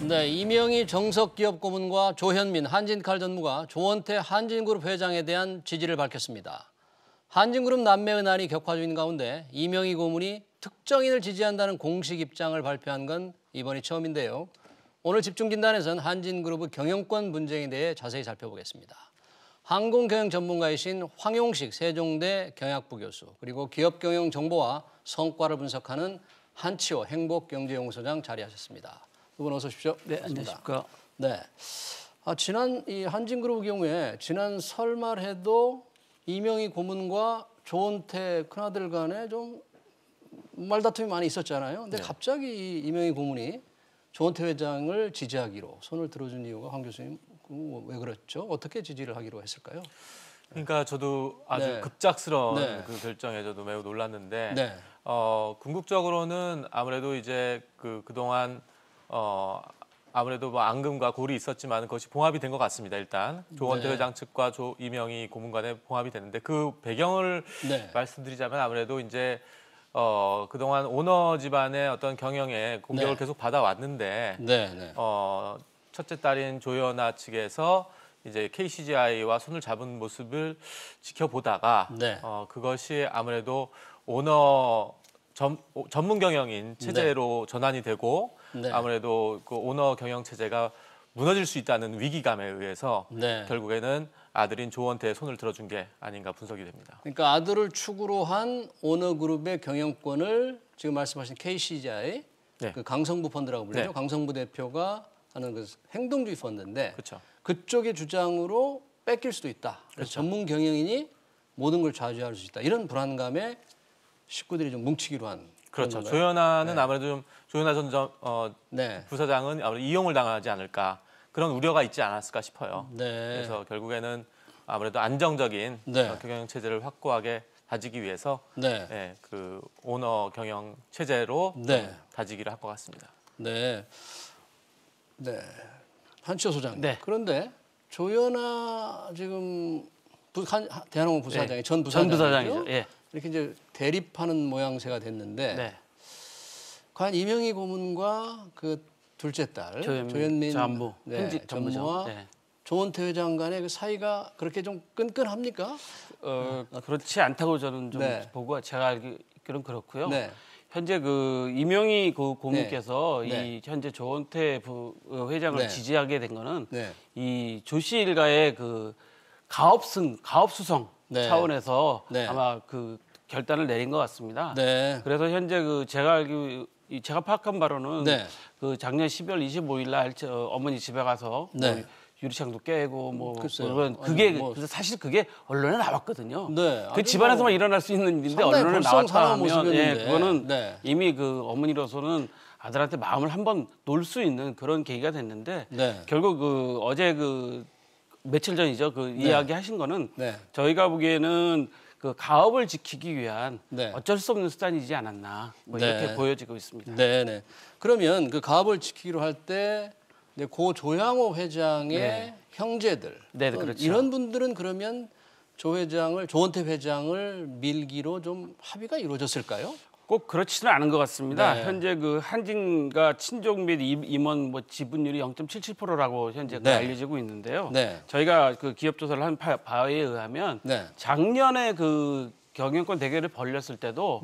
네, 이명희 정석기업고문과 조현민 한진칼 전무가 조원태 한진그룹 회장에 대한 지지를 밝혔습니다. 한진그룹 남매은한이 격화 중인 가운데 이명희 고문이 특정인을 지지한다는 공식 입장을 발표한 건 이번이 처음인데요. 오늘 집중진단에서는 한진그룹의 경영권 분쟁에 대해 자세히 살펴보겠습니다. 항공경영 전문가이신 황용식 세종대 경영학부 교수, 그리고 기업경영 정보와 성과를 분석하는 한치호 행복경제연구소장 자리하셨습니다. 두 분 어서 오십시오. 네, 안녕하십니까. 네. 지난 이 한진그룹의 경우에 지난 설말에도 이명희 고문과 조원태 큰아들 간에 좀 말다툼이 많이 있었잖아요. 근데 갑자기 이명희 고문이 조원태 회장을 지지하기로 손을 들어준 이유가 황 교수님 왜 그랬죠? 어떻게 지지를 하기로 했을까요? 그러니까 저도 아주 급작스러운 그 결정에 저도 매우 놀랐는데 궁극적으로는 아무래도 이제 그동안 아무래도 뭐 앙금과 골이 있었지만 그것이 봉합이 된 것 같습니다. 일단 조원태 회장 측과 이명희 고문 간에 봉합이 됐는데 그 배경을 말씀드리자면 아무래도 이제 그동안 오너 집안의 어떤 경영에 공격을 계속 받아왔는데 첫째 딸인 조연아 측에서 이제 KCGI와 손을 잡은 모습을 지켜보다가 그것이 아무래도 오너 전문 경영인 체제로 전환이 되고 아무래도 그 오너 경영 체제가 무너질 수 있다는 위기감에 의해서 결국에는 아들인 조원태의 손을 들어준 게 아닌가 분석이 됩니다. 그러니까 아들을 축으로 한 오너그룹의 경영권을 지금 말씀하신 KCGI, 그 강성부 펀드라고 불리죠. 강성부 대표가 하는 그 행동주의 펀드인데 그쪽의 주장으로 뺏길 수도 있다. 그래서 전문 경영인이 모든 걸 좌지할 수 있다. 이런 불안감에 식구들이 좀 뭉치기로 한. 그렇죠. 조연아는 아무래도 좀 조연아 전 부사장은 아무래도 이용을 당하지 않을까 그런 우려가 있지 않았을까 싶어요. 그래서 결국에는 아무래도 안정적인 경영 체제를 확고하게 다지기 위해서 그 오너 경영 체제로 다지기를 할 것 같습니다. 한치호 소장. 그런데 조연아 지금 대한항공 부사장이 전 부사장이죠. 이렇게 이제 대립하는 모양새가 됐는데 과연 이명희 고문과 그 둘째 딸 조현민 전무와 조원태 회장 간의 그 사이가 그렇게 좀 끈끈합니까? 그렇지 않다고 저는 좀 보고 제가 알기로는 그렇고요. 현재 그 이명희 고문께서 이 현재 조원태 회장을 지지하게 된 거는 이 조 씨 일가의 그 가업수성 차원에서 아마 그 결단을 내린 것 같습니다. 그래서 현재 그 제가 파악한 바로는 그 작년 12월 25일 날 어머니 집에 가서 뭐 유리창도 깨고 그래서 사실 그게 언론에 나왔거든요. 그 집안에서만 일어날 수 있는 일인데 언론에 나왔다 하면 그거는 이미 그 어머니로서는 아들한테 마음을 한번 놓을 수 있는 그런 계기가 됐는데 결국 그 어제 그 며칠 전이죠. 그 이야기 하신 거는 저희가 보기에는 그 가업을 지키기 위한 어쩔 수 없는 수단이지 않았나 이렇게 보여지고 있습니다. 그러면 그 가업을 지키기로 할 때 고 조양호 회장의 형제들 이런 분들은 그러면 조원태 회장을 밀기로 좀 합의가 이루어졌을까요? 꼭 그렇지는 않은 것 같습니다. 현재 그 한진과 친족 및 임원 지분율이 0.77%라고 현재 알려지고 있는데요. 저희가 그 기업 조사를 한 바에 의하면 작년에 그 경영권 대결을 벌였을 때도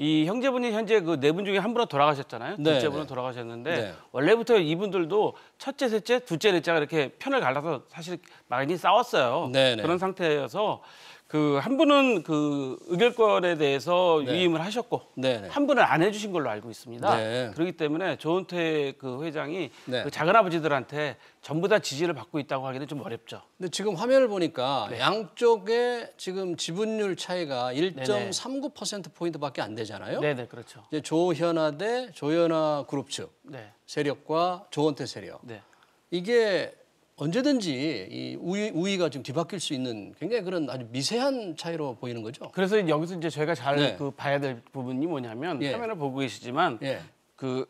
이 형제분이 현재 그 네 분 중에 한 분은 돌아가셨잖아요. 둘째분은 돌아가셨는데 원래부터 이분들도 첫째, 셋째, 둘째, 넷째가 이렇게 편을 갈라서 사실 많이 싸웠어요. 그런 상태여서 그 한 분은 그 의결권에 대해서 위임을 하셨고 한 분은 안 해주신 걸로 알고 있습니다. 그렇기 때문에 조원태 그 회장이 그 작은 아버지들한테 전부 다 지지를 받고 있다고 하기는 좀 어렵죠. 근데 지금 화면을 보니까 양쪽에 지금 지분율 차이가 1.39% 포인트밖에 안 되잖아요. 그렇죠. 이제 조현아 대 조연아 그룹 측 세력과 조원태 세력. 이게 언제든지 이 우위가 좀 뒤바뀔 수 있는 굉장히 그런 아주 미세한 차이로 보이는 거죠. 그래서 여기서 이제 저희가 잘 그 봐야 될 부분이 뭐냐면 화면을 보고 계시지만 그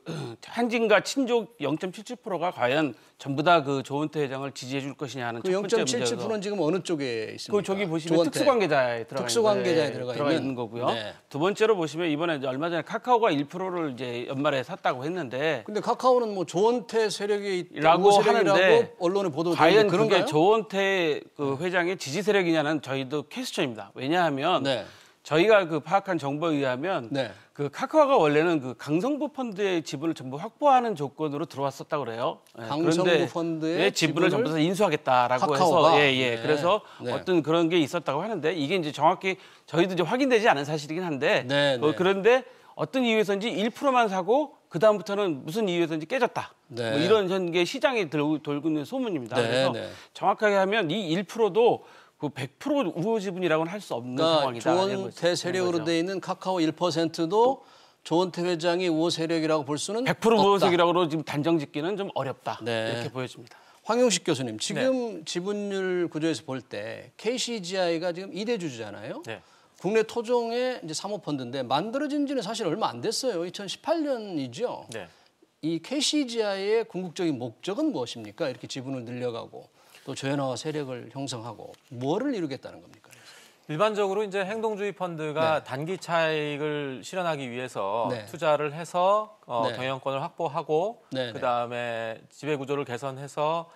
한진과 친족 0.77%가 과연 전부 다 그 조원태 회장을 지지해 줄 것이냐 하는 그 첫 번째 문제여서 0.77%는 지금 어느 쪽에 있습니까? 그 저기 보시면 특수관계자에 들어가 있는 거고요. 네. 두 번째로 보시면 이번에 이제 얼마 전에 카카오가 1%를 이제 연말에 샀다고 했는데 근데 카카오는 뭐 조원태 세력이 있다고 하는데 언론에 보도되는데 과연 그런가요? 그게 조원태 그 회장의 지지 세력이냐는 저희도 퀘스천입니다. 왜냐하면 저희가 그 파악한 정보에 의하면 그 카카오가 원래는 그 강성부 펀드의 지분을 전부 확보하는 조건으로 들어왔었다고 그래요. 강성부 펀드의 지분을 전부 다 인수하겠다라고 카카오가? 해서 그래서 어떤 그런 게 있었다고 하는데 이게 이제 정확히 저희도 이제 확인되지 않은 사실이긴 한데 그런데 어떤 이유에서인지 1%만 사고 그 다음부터는 무슨 이유에서인지 깨졌다. 뭐 이런 현재 시장에 돌고 있는 소문입니다. 그래서 정확하게 하면 이 1%도 그 100% 우호 지분이라고는 할 수 없는 상황이다. 조원태 세력으로 돼 있는 카카오 1%도 조원태 회장이 우호 세력이라고 볼 수는 100% 우호 세력이라고 지금 단정짓기는 좀 어렵다. 이렇게 보여집니다. 황용식 교수님, 지금 지분율 구조에서 볼 때 KCGI가 지금 2대 주주잖아요. 국내 토종의 이제 사모펀드인데 만들어진 지는 사실 얼마 안 됐어요. 2018년이죠. 이 KCGI의 궁극적인 목적은 무엇입니까? 이렇게 지분을 늘려가고 또 조현화와 세력을 형성하고 뭐를 이루겠다는 겁니까? 일반적으로 이제 행동주의 펀드가 단기 차익을 실현하기 위해서 투자를 해서 경영권을 확보하고 그다음에 지배 구조를 개선해서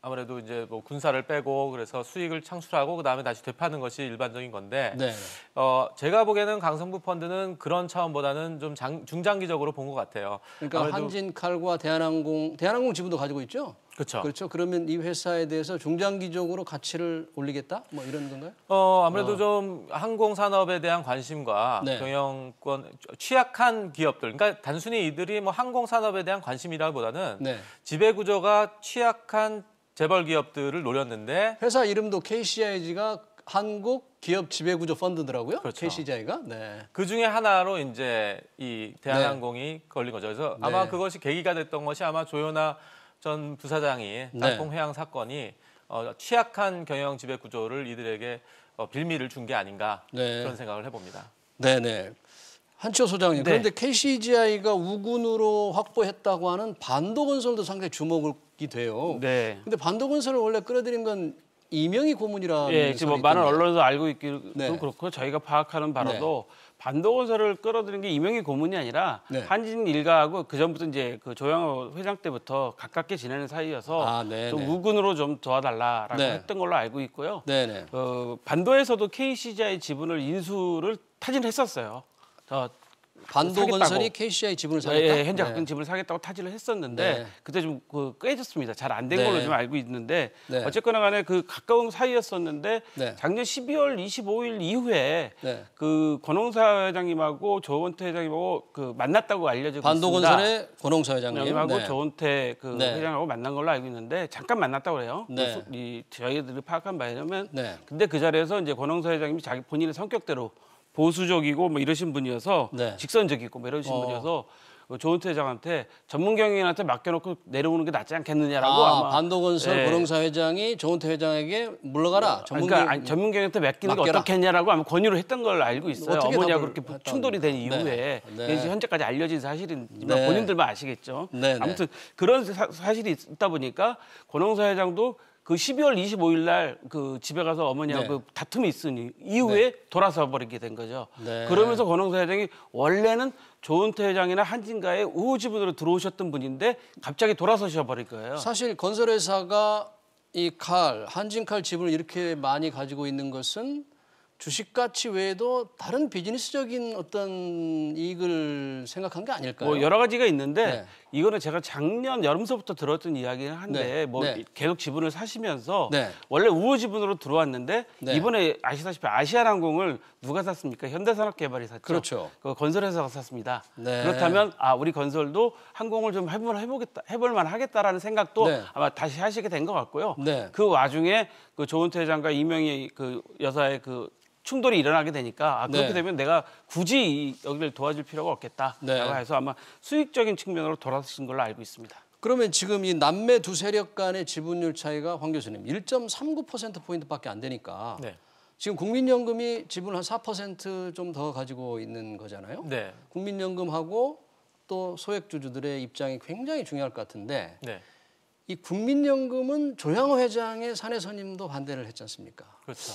아무래도 이제 뭐 군사를 빼고 그래서 수익을 창출하고 그다음에 다시 되파는 것이 일반적인 건데 제가 보기에는 강성부 펀드는 그런 차원보다는 좀 중장기적으로 본 것 같아요. 그러니까 한진칼과 대한항공 지분도 가지고 있죠? 그렇죠. 그러면 이 회사에 대해서 중장기적으로 가치를 올리겠다? 뭐 이런 건가요? 아무래도 좀 항공 산업에 대한 관심과 경영권 취약한 기업들, 그러니까 단순히 이들이 뭐 항공 산업에 대한 관심이라기보다는 지배 구조가 취약한 재벌 기업들을 노렸는데 회사 이름도 KCIG가 한국 기업 지배구조 펀드더라고요. 그렇죠. KCGI가. 그 중에 하나로 이제 이 대한항공이 걸린 거죠. 그래서 아마 그것이 계기가 됐던 것이 아마 조현아 전 부사장이 땅콩 회항 사건이 취약한 경영 지배 구조를 이들에게 빌미를 준 게 아닌가 그런 생각을 해봅니다. 한치호 소장님, 그런데 KCGI가 우군으로 확보했다고 하는 반도건설도 상당히 주목이 돼요. 근데 반도건설을 원래 끌어들인 건 이명희 고문이라는 지금 뭐 많은 언론에서 알고 있기도 그렇고 저희가 파악하는 바로도 반도건설을 끌어들인 게 이명희 고문이 아니라 한진 일가하고 그 전부터 이제 그 조영호 회장 때부터 가깝게 지내는 사이여서 좀 우군으로 좀 도와달라라고 했던 걸로 알고 있고요. 반도에서도 KCGI 지분을 인수를 타진했었어요. 반도건설이 KCI 지분을 사겠다? 현재 갖고 있는 지분을 사겠다고 타진을 했었는데 그때 좀 깨졌습니다. 잘 안 된 걸로 좀 알고 있는데 어쨌거나 간에 그 가까운 사이였었는데 작년 12월 25일 이후에 그 권홍사 회장님하고 조원태 회장님하고 그 만났다고 알려지고 반도건설의 있습니다. 권홍사 회장님하고 조원태 그 회장하고 만난 걸로 알고 있는데 잠깐 만났다고 그래요. 저희들이 파악한 바에 의하면 근데 그 자리에서 이제 권홍사 회장님이 자기 본인의 성격대로 보수적이고 뭐 이러신 분이어서 직선적이고 뭐 이러신 분이어서 조원태 회장한테 전문 경영인한테 맡겨놓고 내려오는 게 낫지 않겠느냐라고 아마 반도건설 권홍사 회장이 조원태 회장에게 물러가라. 전문 경영한테 맡기는 게 어떻겠냐라고 아마 권유를 했던 걸 알고 있어요. 어머니하고 그렇게 충돌이 된 이후에 현재까지 알려진 사실이지만 본인들만 아시겠죠. 아무튼 그런 사실이 있다 보니까 권홍사 회장도 그 12월 25일 날 그 집에 가서 어머니하고 그 다툼이 있으니 이후에 돌아서 버리게 된 거죠. 그러면서 권홍사 회장이 원래는 조은태 회장이나 한진가의 우호 지분으로 들어오셨던 분인데 갑자기 돌아서셔 버릴 거예요. 사실 건설회사가 이 한진칼 지분을 이렇게 많이 가지고 있는 것은 주식 가치 외에도 다른 비즈니스적인 어떤 이익을 생각한 게 아닐까요? 뭐 여러 가지가 있는데 이거는 제가 작년 여름서부터 들었던 이야기는 한데 계속 지분을 사시면서 원래 우호 지분으로 들어왔는데 이번에 아시다시피 아시아나항공을 누가 샀습니까? 현대산업개발이 샀죠. 그렇죠. 그 건설회사가 샀습니다. 그렇다면 우리 건설도 항공을 좀 해볼 만하겠다라는 생각도 아마 다시 하시게 된 것 같고요. 그 와중에 그 조은태 회장과 이명희 그 여사의 그 충돌이 일어나게 되니까 그렇게 되면 내가 굳이 여기를 도와줄 필요가 없겠다라고 해서 아마 수익적인 측면으로 돌아서신 걸로 알고 있습니다. 그러면 지금 이 남매 두 세력 간의 지분율 차이가 황 교수님 1.39%포인트밖에 안 되니까 지금 국민연금이 지분 한 4% 좀 더 가지고 있는 거잖아요. 국민연금하고 또 소액주주들의 입장이 굉장히 중요할 것 같은데 네. 이 국민연금은 조양호 회장의 사내 선임도 반대를 했지 않습니까? 그렇죠.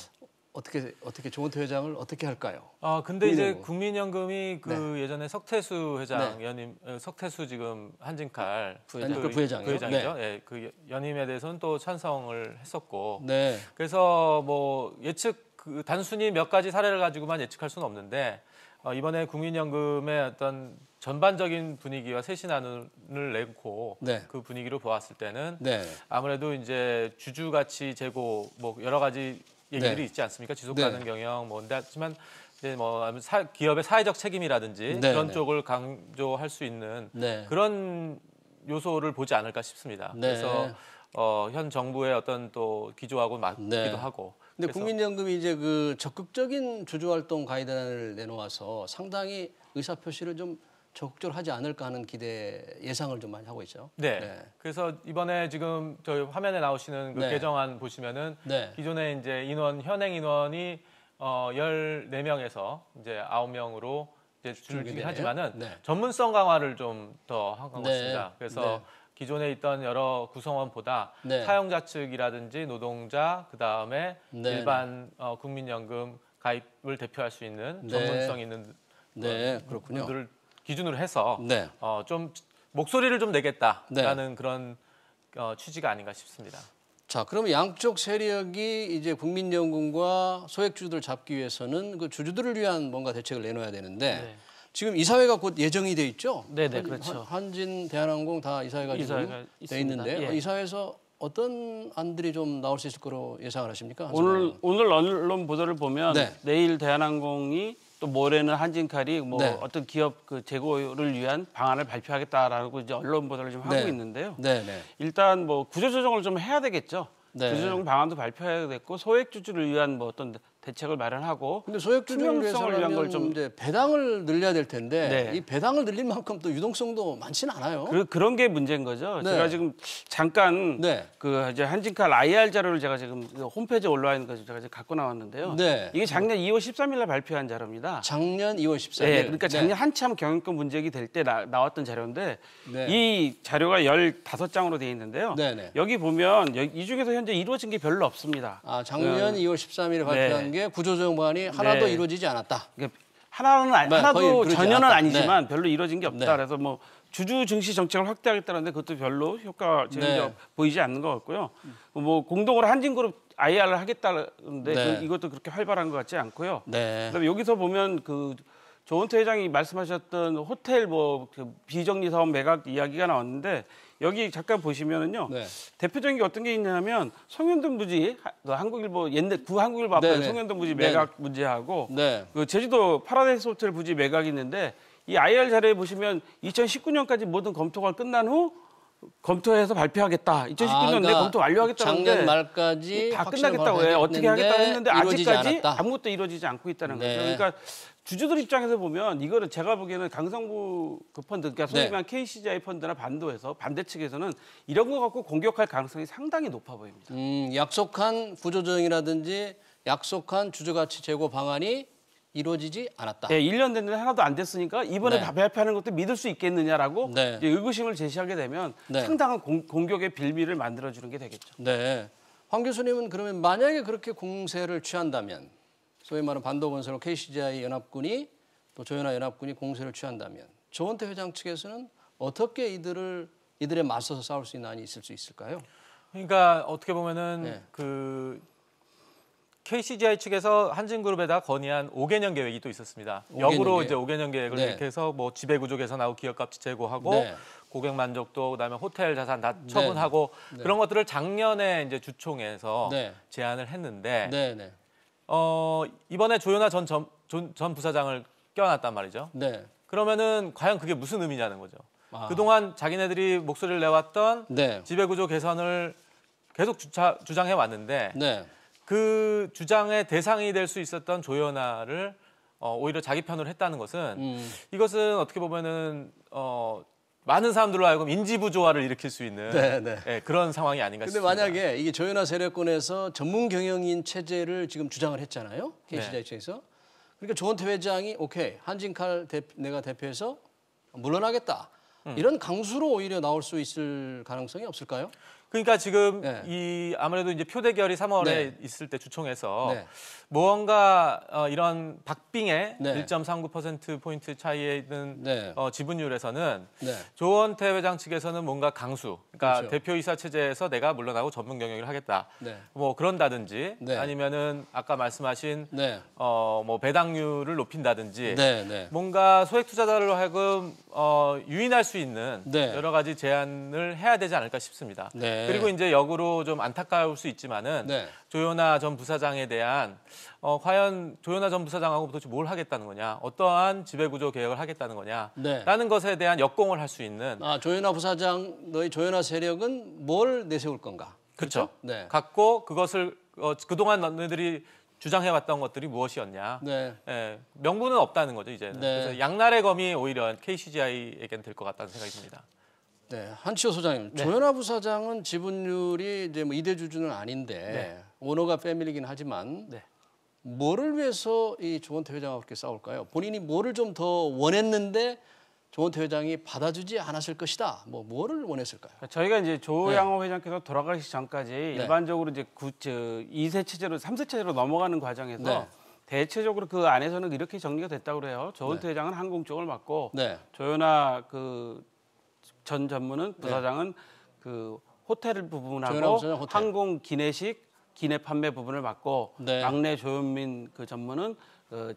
어떻게 조원태 회장을 어떻게 할까요? 근데 이제 국민연금이 그 예전에 석태수 회장 연임, 석태수 지금 한진칼 부회장이죠. 예, 그 연임에 대해서는 또 찬성을 했었고, 그래서 뭐 단순히 몇 가지 사례를 가지고만 예측할 수는 없는데 이번에 국민연금의 어떤 전반적인 분위기와 쇄신안을 내고 그 분위기로 보았을 때는 아무래도 이제 주주 가치 제고 뭐 여러 가지 얘기들이 있지 않습니까? 지속 가능 경영 하지만 이제 뭐 기업의 사회적 책임이라든지 그런 쪽을 강조할 수 있는 그런 요소를 보지 않을까 싶습니다. 그래서 현 정부의 어떤 또 기조하고 맞기도 하고. 근데 국민연금이 이제 그 적극적인 주주 활동 가이드라인을 내놓아서 상당히 의사 표시를 좀 적극적으로 하지 않을까 하는 예상을 좀 많이 하고 있죠. 그래서 이번에 지금 저희 화면에 나오시는 그 개정안 보시면은 기존에 이제 현행 인원이 14명에서 이제 9명으로 이제 줄긴 하지만은 전문성 강화를 좀 더 한 것 같습니다. 그래서 기존에 있던 여러 구성원보다 사용자 측이라든지 노동자, 그다음에 일반 국민연금 가입을 대표할 수 있는 전문성 있는 그렇군요. 분들을 기준으로 해서 좀 목소리를 좀 내겠다라는 그런 취지가 아닌가 싶습니다. 자, 그러면 양쪽 세력이 이제 국민연금과 소액주주들 잡기 위해서는 그 주주들을 위한 뭔가 대책을 내놓아야 되는데 지금 이사회가 곧 예정이 돼 있죠? 그렇죠. 한진, 대한항공 다 이사회가 지금 돼 있는데 이사회에서 어떤 안들이 좀 나올 수 있을 거로 예상을 하십니까? 오늘 언론 보도를 보면 내일 대한항공이 또 모레는 한진칼이 어떤 기업 그 재고를 위한 방안을 발표하겠다라고 이제 언론 보도를 좀 하고 있는데요. 일단 뭐 구조조정을 좀 해야 되겠죠. 구조조정 방안도 발표해야 됐고 소액주주를 위한 뭐 어떤 대책을 마련하고. 근데 소액주주를 위해서는 좀 이제 배당을 늘려야 될 텐데 이 배당을 늘릴 만큼 또 유동성도 많지는 않아요. 그런 게 문제인 거죠. 제가 지금 잠깐 그 이제 한진칼 IR 자료를 제가 지금 홈페이지에 올라와 있는 거 제가 지금 갖고 나왔는데요. 이게 작년 2월 13일 날 발표한 자료입니다. 작년 2월 14일. 그러니까 작년 한참 경영권 문제가 될 때 나왔던 자료인데 이 자료가 15장으로 되어 있는데요. 여기 보면 이 중에서 현재 이루어진 게 별로 없습니다. 작년 2월 13일에 발표한 게 구조조정 방안이 하나도 이루어지지 않았다. 하나도 전혀는 아니지만 별로 이루어진 게 없다. 그래서 뭐 주주 증시 정책을 확대하겠다는데 그것도 별로 효과가 보이지 않는 것 같고요. 뭐 공동으로 한진그룹 IR을 하겠다는데 이것도 그렇게 활발한 것 같지 않고요. 그다음에 여기서 보면 그 조원태 회장이 말씀하셨던 호텔 그 비정리 사업 매각 이야기가 나왔는데 여기 잠깐 보시면은요. 대표적인 게 어떤 게 있냐면 송현동 부지 한국일보 옛날 한국일보 앞에 송현동 부지 매각 문제하고 그 제주도 파라다이스 호텔 부지 매각이 있는데 이 IR 자료에 보시면 2019년까지 모든 검토가 끝난 후 검토해서 발표하겠다. 2019년 내 검토 완료하겠다는데 작년 말까지 다 끝나겠다고 해. 어떻게 하겠다고 했는데 아직까지 아무것도 이루어지지 않고 있다는 거죠. 그러니까 주주들 입장에서 보면 이거는 제가 보기에는 강성부 그 펀드, 그러니까 소위 말하는 KCGI 펀드나 반대 측에서는 이런 거 갖고 공격할 가능성이 상당히 높아 보입니다. 약속한 구조조정이라든지 약속한 주주가치 제고 방안이 이루어지지 않았다. 1년 됐는데 하나도 안 됐으니까 이번에 발표하는 것도 믿을 수 있겠느냐라고 이제 의구심을 제시하게 되면 상당한 공격의 빌미를 만들어주는 게 되겠죠. 황 교수님은 그러면 만약에 그렇게 공세를 취한다면 소위 말하는 반도건설 KCGI 연합군이 또 조연아 연합군이 공세를 취한다면 조원태 회장 측에서는 어떻게 이들에 맞서서 싸울 수 있는 안이 있을 수 있을까요? 그러니까 어떻게 보면은 그 KCGI 측에서 한진그룹에다 건의한 5개년 계획이 또 있었습니다. 역으로 이제 5개년 계획을 이렇게 해서 뭐 지배구조 개선하고 기업가치 제고하고 고객 만족도 그다음에 호텔 자산 다 처분하고 그런 것들을 작년에 이제 주총에서 제안을 했는데 이번에 조연아 전 부사장을 껴안았단 말이죠. 그러면은 과연 그게 무슨 의미냐는 거죠. 그동안 자기네들이 목소리를 내왔던 지배구조 개선을 계속 주장해 왔는데 그 주장의 대상이 될 수 있었던 조연아를 오히려 자기 편으로 했다는 것은 이것은 어떻게 보면은 많은 사람들로 하여금 인지 부조화를 일으킬 수 있는 그런 상황이 아닌가 싶습니다. 근데 만약에 이게 조연아 세력권에서 전문 경영인 체제를 지금 주장을 했잖아요. KCGI 측에서. 그러니까 조원태 회장이 오케이 한진칼 내가 대표해서 물러나겠다. 이런 강수로 오히려 나올 수 있을 가능성이 없을까요? 그러니까 지금 이 아무래도 이제 표대결이 3월에 있을 때 주총에서 무언가 이런 박빙의 1.39%포인트 차이에 있는 지분율에서는 조원태 회장 측에서는 뭔가 강수, 그러니까 그렇죠. 대표이사 체제에서 내가 물러나고 전문 경영을 하겠다. 뭐 그런다든지 아니면은 아까 말씀하신 뭐 배당률을 높인다든지 뭔가 소액 투자자로 하여금 유인할 수 있는 여러 가지 제안을 해야 되지 않을까 싶습니다. 그리고 이제 역으로 좀 안타까울 수 있지만은 조현아 전 부사장에 대한 과연 조현아 전 부사장하고 도대체 뭘 하겠다는 거냐, 어떠한 지배구조 개혁을 하겠다는 거냐라는 것에 대한 역공을 할 수 있는. 조현아 부사장, 너희 조현아 세력은 뭘 내세울 건가? 그렇죠. 갖고 그것을 그동안 너희들이 주장해왔던 것들이 무엇이었냐. 명분은 없다는 거죠, 이제는. 그래서 양날의 검이 오히려 KCGI에겐 될 것 같다는 생각이 듭니다. 한치호 소장님, 조현아 부사장은 지분율이 이제 뭐 이대주주는 아닌데 오너가 패밀리긴 하지만 뭐를 위해서 이 조원태 회장하고 그렇게 싸울까요? 본인이 뭐를 좀 더 원했는데 조원태 회장이 받아주지 않았을 것이다. 뭐를 원했을까요? 저희가 이제 조양호 회장께서 돌아가시기 전까지 일반적으로 이제 2세 체제로 3세 체제로 넘어가는 과정에서 대체적으로 그 안에서는 이렇게 정리가 됐다고 그래요. 조원태 회장은 항공 쪽을 맡고 조현아 전 전무는 부사장은 그 호텔 부분하고 항공 기내식 기내 판매 부분을 맡고 막내 조현민 그 전무는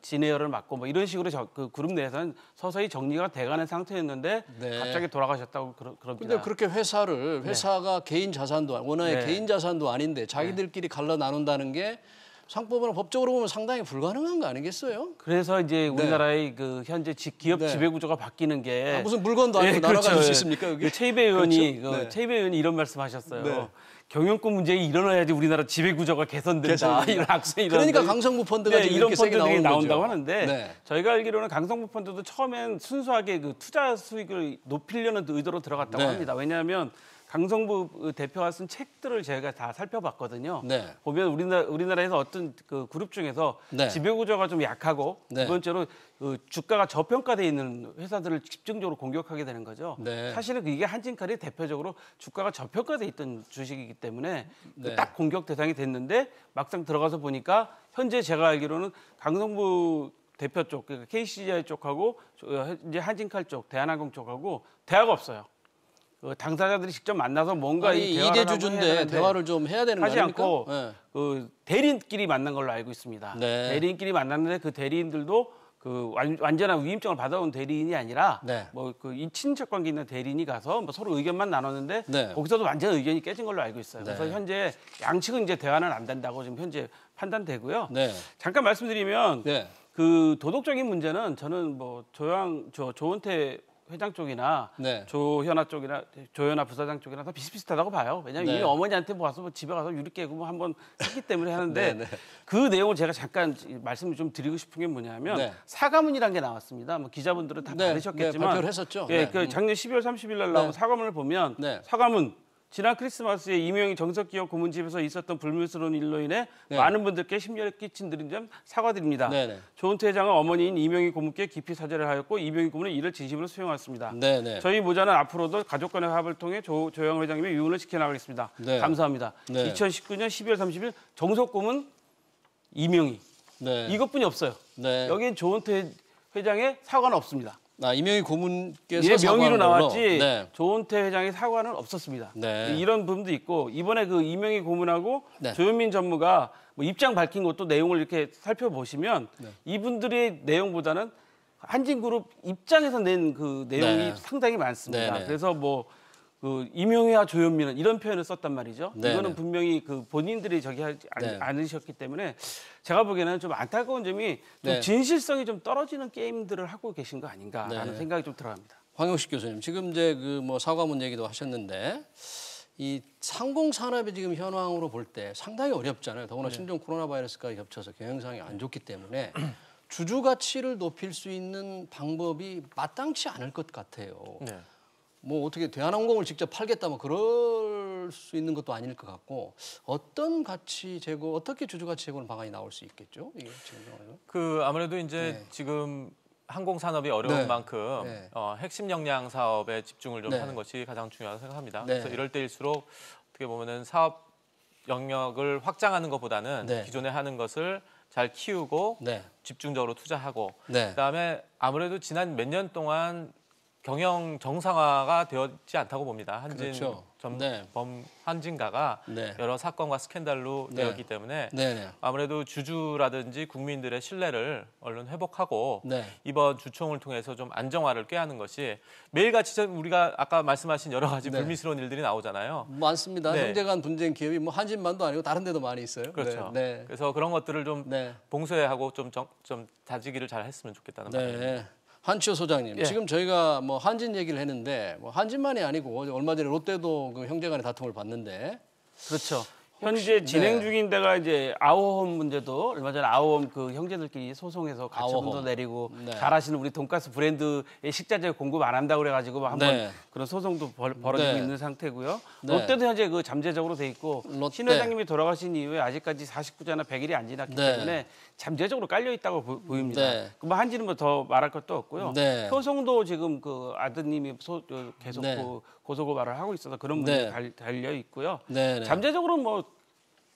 진에어를 맡고 뭐 이런 식으로 그 그룹 내에서는 서서히 정리가 돼가는 상태였는데 갑자기 돌아가셨다고 그럽니다. 근데 그렇게 회사가 개인 자산도 원화의 개인 자산도 아닌데 자기들끼리 갈라 나눈다는 게 상법으로 법적으로 보면 상당히 불가능한 거 아니겠어요? 그래서 이제 우리나라의 그 현재 기업 지배 구조가 바뀌는 게 무슨 물건도 아니고 나라 가질 수 있습니까? 여기? 최이배 의원이 최이배 의원이 이런 말씀하셨어요. 경영권 문제가 일어나야지 우리나라 지배 구조가 개선된다. 이런 악순이 그러니까 강성부 펀드가 지금 이런 이렇게 세게 펀드들이 나온다고 거죠. 하는데 저희가 알기로는 강성부 펀드도 처음엔 순수하게 그 투자 수익을 높이려는 의도로 들어갔다고 합니다. 왜냐하면 강성부 대표가 쓴 책들을 제가 다 살펴봤거든요. 보면 우리나라에서 어떤 그 그룹 중에서 지배구조가 좀 약하고 두 번째로 주가가 저평가되어 있는 회사들을 집중적으로 공격하게 되는 거죠. 사실은 이게 한진칼이 대표적으로 주가가 저평가되어 있던 주식이기 때문에 딱 공격 대상이 됐는데 막상 들어가서 보니까 현재 제가 알기로는 강성부 대표 쪽, 그러니까 KCGI 쪽하고 이제 한진칼 쪽, 대한항공 쪽하고 대화가 없어요. 당사자들이 직접 만나서 뭔가 이 이대주주인데 대화를 좀 해야 되는 거 아닙니까? 하지 않고 그 대리인끼리 만난 걸로 알고 있습니다. 대리인끼리 만났는데 그 대리인들도 그 완전한 위임장을 받아온 대리인이 아니라 뭐 그 친인척 관계 있는 대리인이 가서 뭐 서로 의견만 나눴는데 거기서도 완전 의견이 깨진 걸로 알고 있어요. 그래서 현재 양측은 이제 대화는 안 된다고 지금 현재 판단되고요. 잠깐 말씀드리면 그 도덕적인 문제는 저는 뭐 조원태 회장 쪽이나 조현아 쪽이나 조현아 부사장 쪽이나 다 비슷비슷하다고 봐요. 왜냐하면 이미 어머니한테 와서 뭐 집에 가서 유리 깨고 뭐 한번 했기 때문에 하는데 그 내용을 제가 잠깐 말씀을 좀 드리고 싶은 게 뭐냐면 사과문이라는 게 나왔습니다. 뭐 기자분들은 다 받으셨겠지만 발표를 했었죠. 그 작년 12월 30일 날 나온 사과문을 보면 사과문 지난 크리스마스에 이명희 정석기업 고문집에서 있었던 불미스러운 일로 인해 많은 분들께 심려를 끼친 점 사과드립니다. 조은태 회장은 어머니인 이명희 고문께 깊이 사죄를 하였고 이명희 고문은 이를 진심으로 수용하였습니다. 저희 모자는 앞으로도 가족 간의 화합을 통해 조영호 회장님의 유언을 지켜나가겠습니다. 감사합니다. 2019년 12월 30일 정석 고문 이명희 이것뿐이 없어요. 여기엔 조은태 회장의 사과는 없습니다. 이명희 고문께서 명의로 나왔지 조은태 회장의 사과는 없었습니다. 이런 부분도 있고 이번에 그 이명희 고문하고 조현민 전무가 뭐 입장 밝힌 것도 내용을 이렇게 살펴보시면 이분들의 내용보다는 한진그룹 입장에서 낸 그 내용이 상당히 많습니다. 그래서 뭐 그 이명희와 조현민은 이런 표현을 썼단 말이죠. 이거는 분명히 그 본인들이 저기 하지 않으셨기 때문에 제가 보기에는 좀 안타까운 점이 좀 진실성이 좀 떨어지는 게임들을 하고 계신 거 아닌가라는 생각이 좀 들어갑니다. 황영식 교수님, 지금 이제 그 뭐 사과문 얘기도 하셨는데 이 상공산업의 지금 현황으로 볼 때 상당히 어렵잖아요. 더구나 심지어 코로나 바이러스까지 겹쳐서 경영상이 안 좋기 때문에 주주 가치를 높일 수 있는 방법이 마땅치 않을 것 같아요. 뭐 어떻게 대한항공을 직접 팔겠다 뭐 그럴 수 있는 것도 아닐 것 같고 어떤 가치 제고 어떻게 주주 가치 제고는 방안이 나올 수 있겠죠? 이게 지금 그 아무래도 이제 지금 항공 산업이 어려운 만큼 핵심 역량 사업에 집중을 좀 하는 것이 가장 중요하다고 생각합니다. 그래서 이럴 때일수록 어떻게 보면은 사업 영역을 확장하는 것보다는 기존에 하는 것을 잘 키우고 집중적으로 투자하고 그다음에 아무래도 지난 몇 년 동안 경영 정상화가 되었지 않다고 봅니다. 한진가가 여러 사건과 스캔들로 되었기 때문에 아무래도 주주라든지 국민들의 신뢰를 얼른 회복하고 이번 주총을 통해서 좀 안정화를 꾀하는 것이 매일같이 우리가 아까 말씀하신 여러 가지 불미스러운 일들이 나오잖아요. 많습니다. 형제 간 분쟁 기업이 뭐 한진만도 아니고 다른 데도 많이 있어요. 그렇죠. 그래서 그런 것들을 좀 봉쇄하고 좀 다지기를 잘 했으면 좋겠다는 말입니다. 한치호 소장님, 지금 저희가 뭐 한진 얘기를 했는데 뭐 한진만이 아니고 얼마 전에 롯데도 그 형제간의 다툼을 봤는데 그렇죠. 현재 진행 중인 데가 이제 아오홈 문제도 얼마 전에 아오홈 그 형제들끼리 소송해서 가처분도 내리고 잘 아시는 우리 돈가스 브랜드의 식자재 공급 안 한다고 그래가지고 한번 그런 소송도 벌어지고 있는 상태고요. 롯데도 현재 그 잠재적으로 돼 있고 신 회장님이 돌아가신 이후에 아직까지 49자나 100일이 안 지났기 때문에 잠재적으로 깔려 있다고 보입니다. 뭐 한지는 뭐 더 말할 것도 없고요. 효성도 지금 그 아드님이 계속 그 고소고발을 하고 있어서 그런 문제 달려 있고요. 잠재적으로 뭐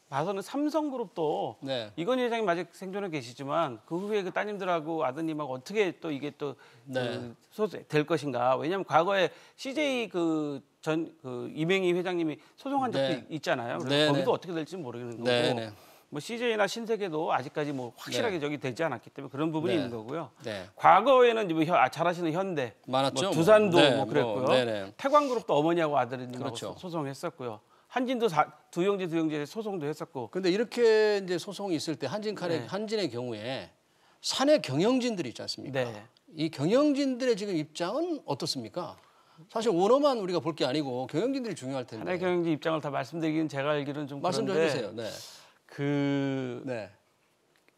봐서는 삼성그룹도 이건희 회장님 아직 생존해 계시지만 그 후에 그 따님들하고 아드님하고 어떻게 또 이게 또 될 것인가. 왜냐하면 과거에 CJ 전 이명희 회장님이 소송한 적도 있잖아요. 그래서 거기도 어떻게 될지 모르겠는 거고. 뭐 CJ나 신세계도 아직까지 뭐 확실하게 저기 되지 않았기 때문에 그런 부분이 있는 거고요. 과거에는 뭐 잘 아시는 현대, 많았죠. 뭐 두산도 뭐 그랬고요. 태광그룹도 어머니하고 아들님하고 소송했었고요. 한진도 두 형제 소송도 했었고. 그런데 이렇게 이제 소송이 있을 때 한진의 경우에 사내 경영진들이 있지 않습니까? 이 경영진들의 지금 입장은 어떻습니까? 사실 오너만 우리가 볼 게 아니고 경영진들이 중요할 텐데. 사내 경영진 입장을 다 말씀드리기는 제가 알기로는 좀 말씀 좀 해주세요.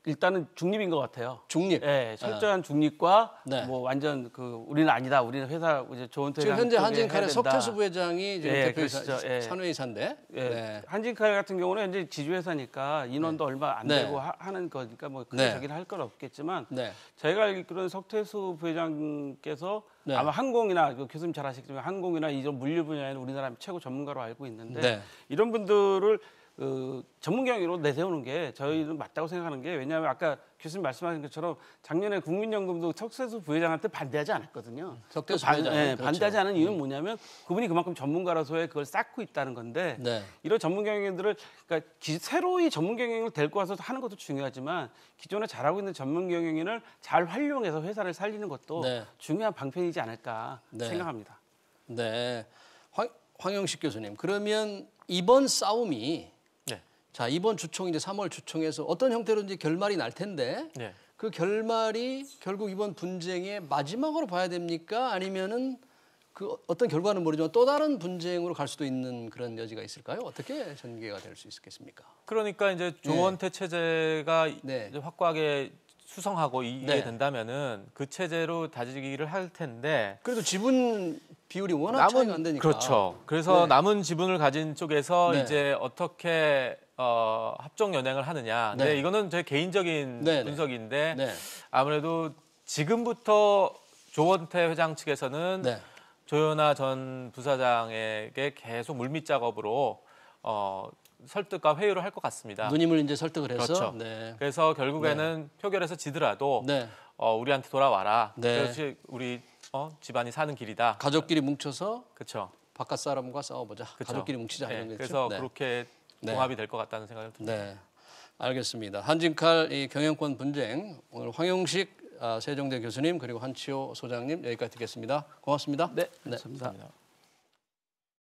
일단은 중립인 것 같아요. 중립. 철저한 중립과 뭐 완전 우리는 아니다. 우리는 회사 이제 조은태 지금 현재 한진칼의 석태수 부회장이 대표이사 산회이사인데. 한진칼 같은 경우는 현재 지주회사니까 인원도 얼마 안 되고 하는 거니까 뭐 크게 저기는 할 건 없겠지만 저희가 알기로는 석태수 부회장께서 아마 항공이나 교수님 잘 아시겠지만 항공이나 이런 물류 분야에는 우리나라 최고 전문가로 알고 있는데 이런 분들을 전문 경영으로 내세우는 게 저희는 맞다고 생각하는 게 왜냐하면 아까 교수님 말씀하신 것처럼 작년에 국민연금도 석태수 부회장한테 반대하지 않았거든요. 석태수 부회장 반대하지 않은 이유는 뭐냐면 그분이 그만큼 전문가로서의 그걸 쌓고 있다는 건데 이런 전문 경영인들을 그러니까 새로이 전문 경영을 데리고 와서 하는 것도 중요하지만 기존에 잘하고 있는 전문 경영인을 잘 활용해서 회사를 살리는 것도 중요한 방편이지 않을까 생각합니다. 황영식 교수님, 그러면 이번 싸움이 자, 이번 주총 이제 3월 주총에서 어떤 형태로든지 결말이 날 텐데 그 결말이 결국 이번 분쟁의 마지막으로 봐야 됩니까? 아니면은 그 어떤 결과는 모르지만 또 다른 분쟁으로 갈 수도 있는 그런 여지가 있을까요? 어떻게 전개가 될 수 있겠습니까? 그러니까 이제 조원태 체제가 이제 확고하게 수성하고 이해된다면은 그 체제로 다지기를 할 텐데 그래도 지분 비율이 워낙 차이가 안 되니까 그렇죠. 그래서 남은 지분을 가진 쪽에서 이제 어떻게 합종 연행을 하느냐. 근데 이거는 제 개인적인 분석인데 아무래도 지금부터 조원태 회장 측에서는 조현아 전 부사장에게 계속 물밑 작업으로 설득과 회유를 할 것 같습니다. 누님을 이제 설득을 해서. 그렇죠. 그래서 결국에는 표결에서 지더라도 우리한테 돌아와라. 그것이 우리 집안이 사는 길이다. 가족끼리 뭉쳐서 그렇죠. 바깥 사람과 싸워보자. 가족끼리 뭉치자 이런 거죠. 그래서 그렇게 봉합이 될 것 같다는 생각이 듭니다. 알겠습니다. 한진칼 이 경영권 분쟁 오늘 황영식 세종대 교수님 그리고 한치호 소장님 여기까지 듣겠습니다. 고맙습니다. 감사합니다.